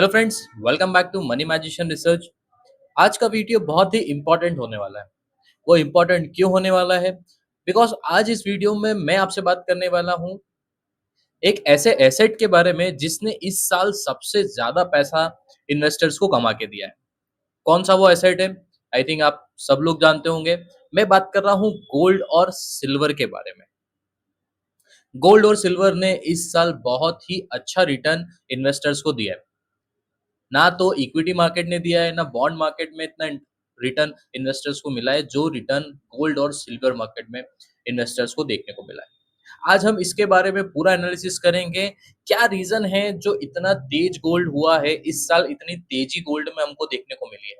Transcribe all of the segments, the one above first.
Hello friends, welcome back to money magician research. आज का video बहुत ही इंपॉर्टेंट होने वाला है। वो इंपॉर्टेंट क्यों होने वाला है? बिकॉज आज इस वीडियो में मैं आपसे बात करने वाला हूँ एक ऐसे एसेट के बारे में जिसने इस साल सबसे ज्यादा पैसा इन्वेस्टर्स को कमा के दिया है। कौन सा वो एसेट है? आई थिंक आप सब लोग जानते होंगे। मैं बात कर रहा हूँ गोल्ड और सिल्वर के बारे में। गोल्ड और सिल्वर ने इस साल बहुत ही अच्छा रिटर्न इन्वेस्टर्स को दिया है। ना तो इक्विटी मार्केट ने दिया है, ना बॉन्ड मार्केट में इतना रिटर्न इन्वेस्टर्स को मिला है जो रिटर्न गोल्ड और सिल्वर मार्केट में इन्वेस्टर्स को देखने को मिला है। आज हम इसके बारे में पूरा एनालिसिस करेंगे। क्या रीजन है जो इतना तेज गोल्ड हुआ है इस साल, इतनी तेजी गोल्ड में हमको देखने को मिली है।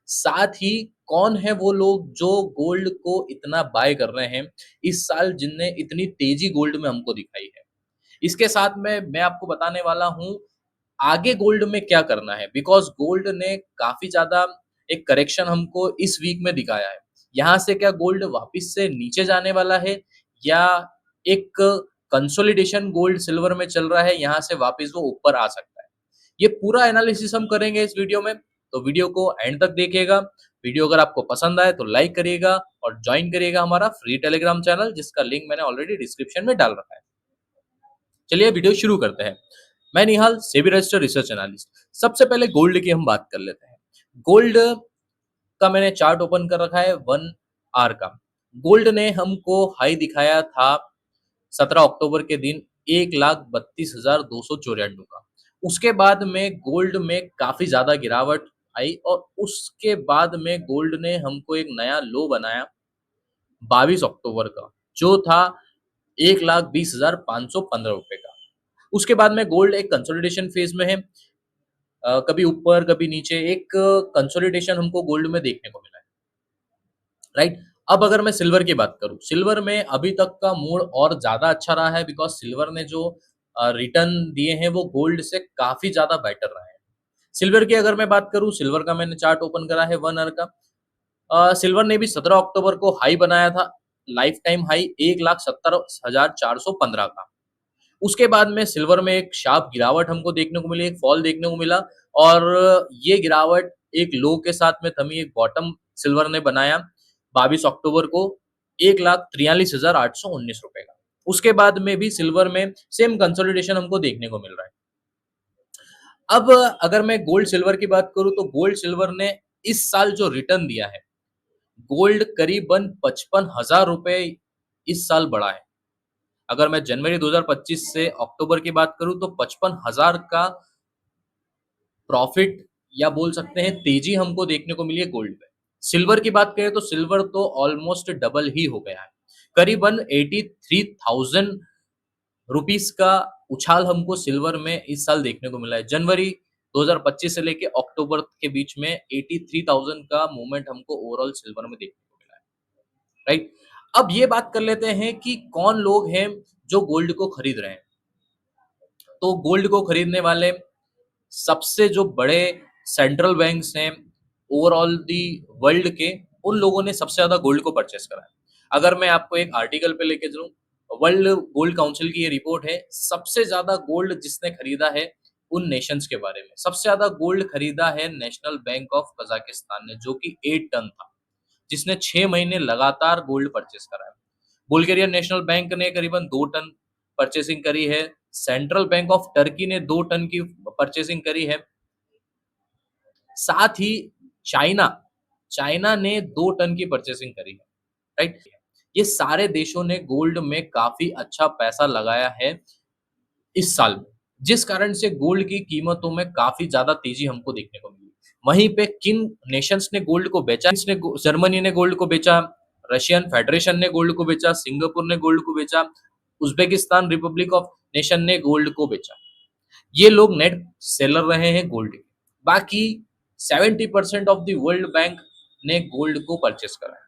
साथ ही कौन है वो लोग जो गोल्ड को इतना बाय कर रहे हैं इस साल, जिनने इतनी तेजी गोल्ड में हमको दिखाई है। इसके साथ में मैं आपको बताने वाला हूँ आगे गोल्ड में क्या करना है, बिकॉज गोल्ड ने काफी ज्यादा एक करेक्शन हमको इस वीक में दिखाया है। यहाँ से क्या गोल्ड वापस से नीचे जाने वाला है, या एक कंसोलिडेशन गोल्ड सिल्वर में चल रहा है, यहाँ से वापस वो ऊपर आ सकता है। ये पूरा एनालिसिस हम करेंगे इस वीडियो में, तो वीडियो को एंड तक देखिएगा। वीडियो अगर आपको पसंद आए तो लाइक करिएगा और ज्वाइन करिएगा हमारा फ्री टेलीग्राम चैनल, जिसका लिंक मैंने ऑलरेडी डिस्क्रिप्शन में डाल रखा है। चलिए वीडियो शुरू करते हैं। मैं निहाल, सेबी रजिस्टर्ड रिसर्च एनालिस्ट। सबसे पहले गोल्ड की हम बात कर लेते हैं। गोल्ड का मैंने चार्ट ओपन कर रखा है 1 आवर का। गोल्ड ने हमको हाई दिखाया था 17 अक्टूबर के दिन 1,32,294 का। उसके बाद में गोल्ड में काफी ज्यादा गिरावट आई और उसके बाद में गोल्ड ने हमको एक नया लो बनाया 22 अक्टूबर का, जो था 1,20,515 का। उसके बाद में गोल्ड एक कंसोलिडेशन फेज में है। कभी ऊपर कभी नीचे एक कंसोलिडेशन हमको गोल्ड में देखने को मिला है। राइट। अब अगर मैं सिल्वर की बात करूं, सिल्वर में अभी तक का मूड और ज्यादा अच्छा रहा है, बिकॉज सिल्वर ने जो रिटर्न दिए हैं वो गोल्ड से काफी ज्यादा बेटर रहा है। सिल्वर की अगर मैं बात करूं, सिल्वर का मैंने चार्ट ओपन करा है 1 आवर का। सिल्वर ने भी 17 अक्टूबर को हाई बनाया था, लाइफ टाइम हाई 1,70,415 का। उसके बाद में सिल्वर में एक शार्प गिरावट हमको देखने को मिली, एक फॉल देखने को मिला, और ये गिरावट एक लो के साथ में थमी, एक बॉटम सिल्वर ने बनाया 22 अक्टूबर को 1,43,819 का। उसके बाद में भी सिल्वर में सेम कंसोलिडेशन हमको देखने को मिल रहा है। अब अगर मैं गोल्ड सिल्वर की बात करूं, तो गोल्ड सिल्वर ने इस साल जो रिटर्न दिया है, गोल्ड करीबन 55,000 रुपए इस साल बढ़ा है। अगर मैं जनवरी 2025 से अक्टूबर की बात करूं तो 55,000 का प्रॉफिट या बोल सकते हैं तेजी हमको देखने को मिली है गोल्ड में। सिल्वर की बात करें तो सिल्वर तो ऑलमोस्ट डबल ही हो गया है। करीबन 83,000 रुपीस का उछाल हमको सिल्वर में इस साल देखने को मिला है। जनवरी 2025 से लेके अक्टूबर के बीच में 83,000 का मूवमेंट हमको ओवरऑल सिल्वर में देखने को मिला है। राइट। अब ये बात कर लेते हैं कि कौन लोग हैं जो गोल्ड को खरीद रहे हैं। तो गोल्ड को खरीदने वाले सबसे जो बड़े सेंट्रल बैंक्स हैं ओवरऑल दी वर्ल्ड के, उन लोगों ने सबसे ज्यादा गोल्ड को परचेस करा है। अगर मैं आपको एक आर्टिकल पे लेके चलूं, वर्ल्ड गोल्ड काउंसिल की ये रिपोर्ट है, सबसे ज्यादा गोल्ड जिसने खरीदा है उन नेशंस के बारे में। सबसे ज्यादा गोल्ड खरीदा है नेशनल बैंक ऑफ कजाकिस्तान ने, जो कि 8 टन था, जिसने 6 महीने लगातार गोल्ड परचेस करा है। बुल्गारियन नेशनल बैंक ने करीबन 2 टन परचेसिंग करी है। सेंट्रल बैंक ऑफ टर्की ने 2 टन की परचेसिंग करी है। साथ ही चाइना चाइना ने 2 टन की परचेसिंग करी है। राइट। ये सारे देशों ने गोल्ड में काफी अच्छा पैसा लगाया है इस साल में, जिस कारण से गोल्ड की कीमतों में काफी ज्यादा तेजी हमको देखने को मिली। वहीं पे किन नेशंस ने गोल्ड को बेचा? जर्मनी ने गोल्ड को बेचा, रशियन फेडरेशन ने गोल्ड को बेचा, सिंगापुर ने गोल्ड को बेचा, उज्बेकिस्तान रिपब्लिक ऑफ नेशन ने गोल्ड को बेचा। ये लोग नेट सेलर रहे हैं गोल्ड के। बाकी 70% ऑफ द वर्ल्ड बैंक ने गोल्ड को परचेस करा है।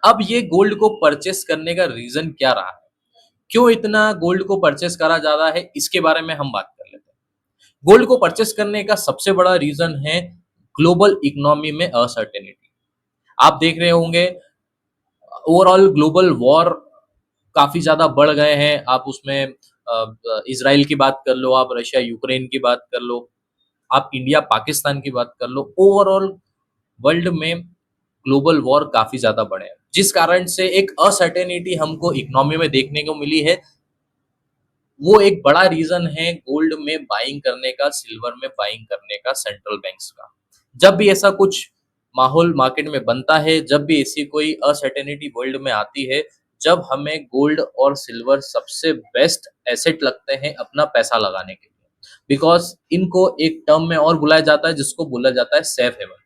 अब ये गोल्ड को परचेस करने का रीजन क्या रहा है, क्यों इतना गोल्ड को परचेस करा जा रहा है, इसके बारे में हम बात कर लेते हैं। गोल्ड को परचेस करने का सबसे बड़ा रीजन है ग्लोबल इकोनॉमी में अनसर्टेनिटी। आप देख रहे होंगे ओवरऑल ग्लोबल वॉर काफी ज्यादा बढ़ गए हैं। आप उसमें इसराइल की बात कर लो, आप रशिया यूक्रेन की बात कर लो, आप इंडिया पाकिस्तान की बात कर लो, ओवरऑल वर्ल्ड में ग्लोबल वॉर काफी ज्यादा बढ़े हैं, जिस कारण से एक असर्टेनिटी हमको इकोनॉमी में देखने को मिली है। वो एक बड़ा रीजन है गोल्ड में बाइंग करने का, सिल्वर में बाइंग करने का सेंट्रल बैंक्स का। जब भी ऐसा कुछ माहौल मार्केट में बनता है, जब भी ऐसी कोई अनसर्टेनिटी वर्ल्ड में आती है, जब हमें गोल्ड और सिल्वर सबसे बेस्ट एसेट लगते हैं अपना पैसा लगाने के लिए, बिकॉज इनको एक टर्म में और बुलाया जाता है जिसको बोला जाता है सेफ हेवन,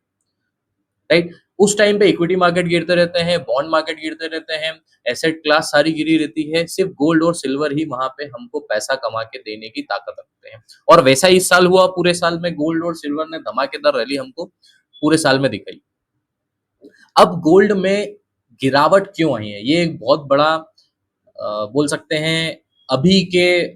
राइट। उस टाइम पे इक्विटी मार्केट गिरते रहते हैं, बॉन्ड मार्केट गिरते रहते हैं, एसेट क्लास सारी गिरी रहती है, सिर्फ गोल्ड और सिल्वर ही वहां पे हमको पैसा कमा के देने की ताकत रखते हैं। और वैसा ही इस साल हुआ, पूरे साल में गोल्ड और सिल्वर ने धमाकेदार रैली हमको पूरे साल में दिखाई। अब गोल्ड में गिरावट क्यों आई है, ये एक बहुत बड़ा बोल सकते हैं अभी के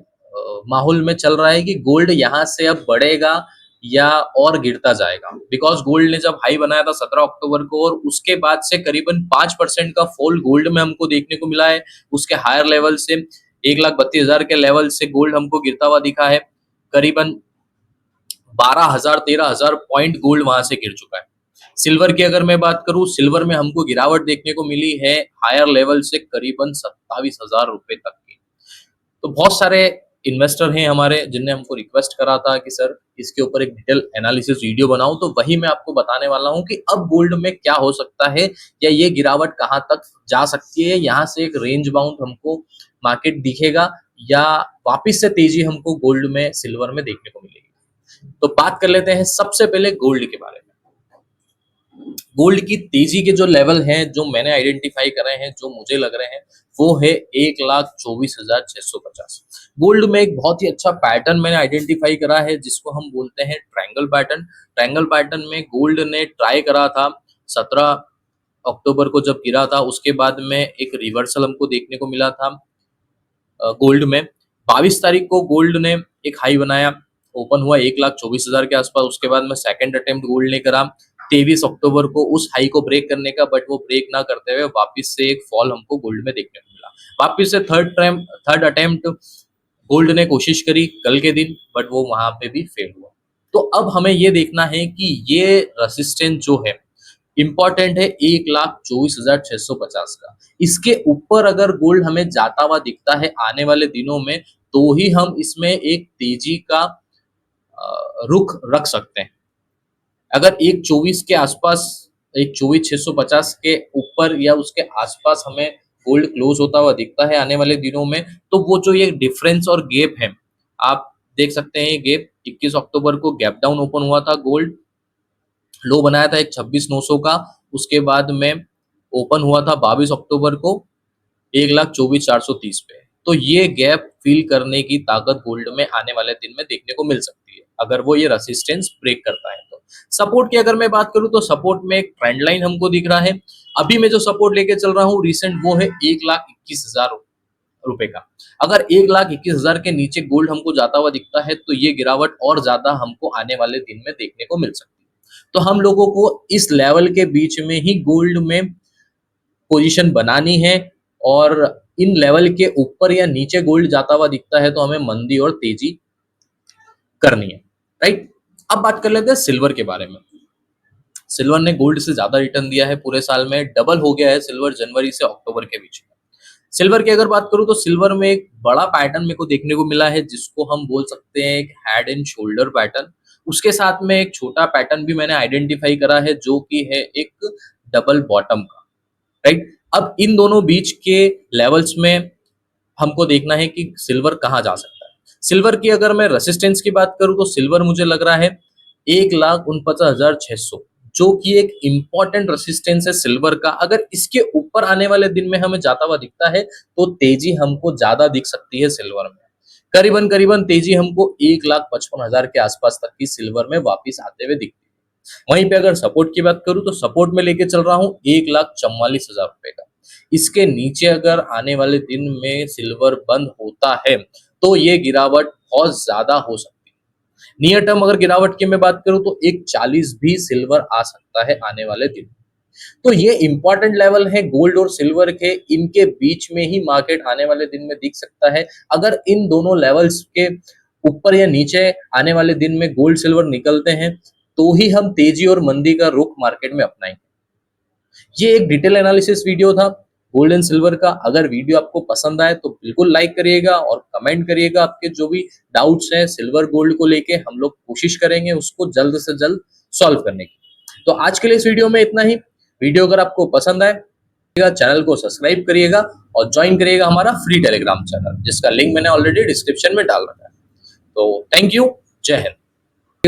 माहौल में चल रहा है कि गोल्ड यहाँ से अब बढ़ेगा या और गिरता जाएगा। बिकॉज गोल्ड ने जब हाई बनाया था 17 अक्टूबर को, और उसके बाद से करीबन 5% का फॉल गोल्ड में हमको देखने को मिला है। उसके हायर लेवल से 1,32,000 के लेवल से गोल्ड हमको गिरता हुआ दिखा है। करीबन 12,000 13,000 पॉइंट गोल्ड वहां से गिर चुका है। सिल्वर की अगर मैं बात करूं, सिल्वर में हमको गिरावट देखने को मिली है हायर लेवल से करीबन 27,000 रुपए तक की। तो बहुत सारे इन्वेस्टर हैं हमारे जिनने हमको रिक्वेस्ट करा था कि सर इसके ऊपर एक डिटेल एनालिसिस वीडियो बनाओ, तो वही मैं आपको बताने वाला हूं कि अब गोल्ड में क्या हो सकता है, या ये गिरावट कहां तक जा सकती है। यहाँ से एक रेंज बाउंड हमको मार्केट दिखेगा, या वापिस से तेजी हमको गोल्ड में सिल्वर में देखने को मिलेगी। तो बात कर लेते हैं सबसे पहले गोल्ड के बारे में। गोल्ड की तेजी के जो लेवल हैं, जो मैंने आइडेंटिफाई करे हैं, जो मुझे लग रहे हैं, वो है 1,24,650। गोल्ड में एक बहुत ही अच्छा पैटर्न मैंने आइडेंटिफाई करा है जिसको हम बोलते हैं ट्रायंगल पैटर्न। ट्रायंगल पैटर्न में गोल्ड ने ट्राई करा था 17 अक्टूबर को जब गिरा था, उसके बाद में एक रिवर्सल हमको देखने को मिला था गोल्ड में। 22 तारीख को गोल्ड ने एक हाई बनाया, ओपन हुआ 1,24,000 के आसपास। उसके बाद में सेकंड अटेम्प्ट गोल्ड ने करा 23 अक्टूबर को उस हाई को ब्रेक करने का, बट वो ब्रेक ना करते हुए वापस से एक फॉल हमको गोल्ड में देखने को मिला। वापस से थर्ड अटेम्प्ट गोल्ड ने कोशिश करी कल के दिन, बट वो वहां पे भी फेल हुआ। तो अब हमें ये देखना है कि ये रेसिस्टेंस जो है इंपॉर्टेंट है 1,24,650 का। इसके ऊपर अगर गोल्ड हमें जाता हुआ दिखता है आने वाले दिनों में, तो ही हम इसमें एक तेजी का रुख रख सकते हैं। अगर 1,24 के आसपास, 1,24,650 के ऊपर या उसके आसपास हमें गोल्ड क्लोज होता हुआ दिखता है आने वाले दिनों में, तो वो जो ये डिफरेंस और गैप है, आप देख सकते हैं। ये गैप 21 अक्टूबर को गैप डाउन ओपन हुआ था, गोल्ड लो बनाया था एक 26,900 का। उसके बाद में ओपन हुआ था 22 अक्टूबर को 1,24,430 पे। तो ये गैप फिल करने की ताकत गोल्ड में आने वाले दिन में देखने को मिल सकती है, अगर वो ये रेसिस्टेंस ब्रेक करता है तो। सपोर्ट की अगर मैं बात करूं, तो सपोर्ट में एक ट्रेंड लाइन हमको दिख रहा है। अभी मैं जो सपोर्ट लेके चल रहा हूँ रिसेंट, वो है 1,21,000 रुपए का। अगर 1,21,000 के नीचे गोल्ड हमको जाता हुआ दिखता है, तो ये गिरावट और ज्यादा हमको आने वाले दिन में देखने को मिल सकती है। तो हम लोगों को इस लेवल के बीच में ही गोल्ड में पोजीशन बनानी है, और इन लेवल के ऊपर या नीचे गोल्ड जाता हुआ दिखता है तो हमें मंदी और तेजी करनी है, राइट। अब बात कर लेते हैं सिल्वर के बारे में। सिल्वर ने गोल्ड से ज्यादा रिटर्न दिया है पूरे साल में, डबल हो गया है सिल्वर जनवरी से अक्टूबर के बीच में। सिल्वर की अगर बात करूं, तो सिल्वर में एक बड़ा पैटर्न मेरे को देखने को मिला है जिसको हम बोल सकते हैं एक हेड एंड शोल्डर पैटर्न। उसके साथ में एक छोटा पैटर्न भी मैंने आइडेंटिफाई करा है जो कि है एक डबल बॉटम का, राइट। अब इन दोनों बीच के लेवल्स में हमको देखना है कि सिल्वर कहाँ जा सकता है। सिल्वर की अगर मैं रेसिस्टेंस की बात करूं, तो सिल्वर मुझे लग रहा है 1,49,600, जो कि एक इंपॉर्टेंट रेसिस्टेंस है सिल्वर का। अगर इसके ऊपर आने वाले दिन में हमें जाता हुआ दिखता है, तो तेजी हमको ज्यादा दिख सकती है सिल्वर में। करीबन करीबन तेजी हमको 1,55,000 के आसपास तक की सिल्वर में वापिस आते हुए दिखती है। वहीं पे अगर सपोर्ट की बात करूं, तो सपोर्ट में लेके चल रहा हूं 1,44,000 रुपए का। इसके नीचे अगर आने वाले दिन में सिल्वर बंद होता है, तो ये गिरावट बहुत ज्यादा हो सकती है। नियर टर्म अगर गिरावट की मैं बात करूं, तो 1,40 भी सिल्वर आ सकता है आने वाले दिन। तो ये इंपॉर्टेंट लेवल है गोल्ड और सिल्वर के, इनके बीच में ही मार्केट आने वाले दिन में दिख सकता है। अगर इन दोनों लेवल्स के ऊपर या नीचे आने वाले दिन में गोल्ड सिल्वर निकलते हैं, तो ही हम तेजी और मंदी का रुख मार्केट में अपनाएंगे। ये एक डिटेल एनालिसिस वीडियो था गोल्ड एंड सिल्वर का। अगर वीडियो आपको पसंद आए तो बिल्कुल लाइक करिएगा और कमेंट करिएगा। आपके जो भी डाउट्स हैं सिल्वर गोल्ड को लेके, हम लोग कोशिश करेंगे उसको जल्द से जल्द सॉल्व करने की। तो आज के लिए इस वीडियो में इतना ही। वीडियो अगर आपको पसंद आए, चैनल को सब्सक्राइब करिएगा और ज्वाइन करिएगा हमारा फ्री टेलीग्राम चैनल, जिसका लिंक मैंने ऑलरेडी डिस्क्रिप्शन में डाल रखा है। तो थैंक यू। जय हिंद।